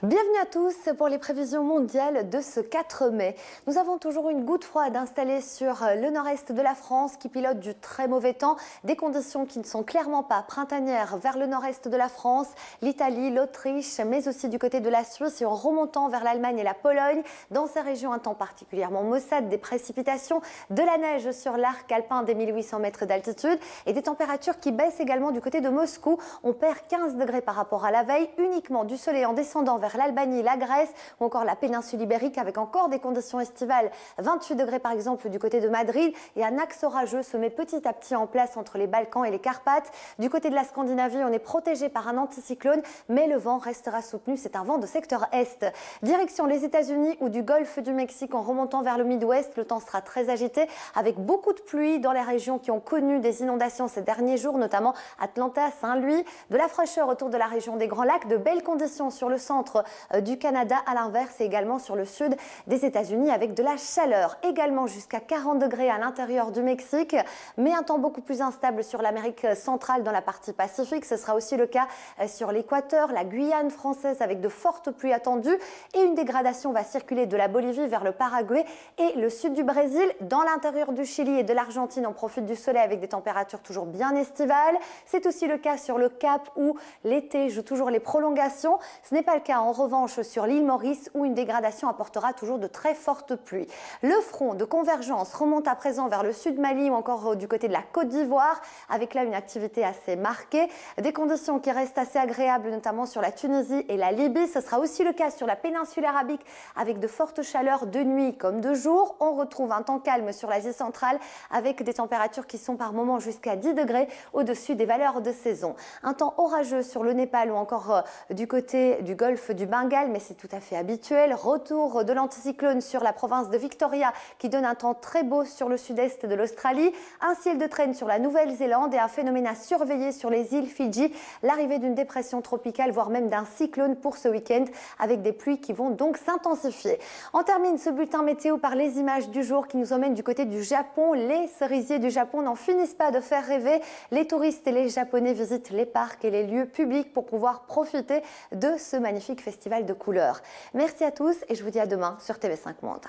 Bienvenue à tous pour les prévisions mondiales de ce 4 mai. Nous avons toujours une goutte froide installée sur le nord-est de la France qui pilote du très mauvais temps, des conditions qui ne sont clairement pas printanières vers le nord-est de la France, l'Italie, l'Autriche, mais aussi du côté de la Suisse et en remontant vers l'Allemagne et la Pologne. Dans ces régions, un temps particulièrement maussade, des précipitations, de la neige sur l'arc alpin des 1800 mètres d'altitude et des températures qui baissent également du côté de Moscou. On perd 15 degrés par rapport à la veille, uniquement du soleil en descendant vers l'Albanie, la Grèce ou encore la péninsule ibérique avec encore des conditions estivales. 28 degrés par exemple du côté de Madrid et un axe orageux se met petit à petit en place entre les Balkans et les Carpates. Du côté de la Scandinavie, on est protégé par un anticyclone, mais le vent restera soutenu. C'est un vent de secteur est. Direction les États-Unis ou du golfe du Mexique en remontant vers le Midwest. Le temps sera très agité avec beaucoup de pluie dans les régions qui ont connu des inondations ces derniers jours, notamment Atlanta, Saint-Louis. De la fraîcheur autour de la région des Grands Lacs, de belles conditions sur le centre du Canada, à l'inverse et également sur le sud des États-Unis avec de la chaleur. Également jusqu'à 40 degrés à l'intérieur du Mexique, mais un temps beaucoup plus instable sur l'Amérique centrale dans la partie Pacifique. Ce sera aussi le cas sur l'équateur, la Guyane française avec de fortes pluies attendues et une dégradation va circuler de la Bolivie vers le Paraguay et le sud du Brésil. Dans l'intérieur du Chili et de l'Argentine, on profite du soleil avec des températures toujours bien estivales. C'est aussi le cas sur le Cap où l'été joue toujours les prolongations. Ce n'est pas le cas en revanche sur l'île Maurice où une dégradation apportera toujours de très fortes pluies. Le front de convergence remonte à présent vers le sud Mali ou encore du côté de la Côte d'Ivoire avec là une activité assez marquée. Des conditions qui restent assez agréables notamment sur la Tunisie et la Libye. Ce sera aussi le cas sur la péninsule arabique avec de fortes chaleurs de nuit comme de jour. On retrouve un temps calme sur l'Asie centrale avec des températures qui sont par moments jusqu'à 10 degrés au-dessus des valeurs de saison. Un temps orageux sur le Népal ou encore du côté du golfe du Bengale, mais c'est tout à fait habituel. Retour de l'anticyclone sur la province de Victoria qui donne un temps très beau sur le sud-est de l'Australie. Un ciel de traîne sur la Nouvelle-Zélande et un phénomène à surveiller sur les îles Fidji. L'arrivée d'une dépression tropicale, voire même d'un cyclone pour ce week-end avec des pluies qui vont donc s'intensifier. On termine ce bulletin météo par les images du jour qui nous emmènent du côté du Japon. Les cerisiers du Japon n'en finissent pas de faire rêver. Les touristes et les Japonais visitent les parcs et les lieux publics pour pouvoir profiter de ce magnifique festival de couleurs. Merci à tous et je vous dis à demain sur TV5 Monde.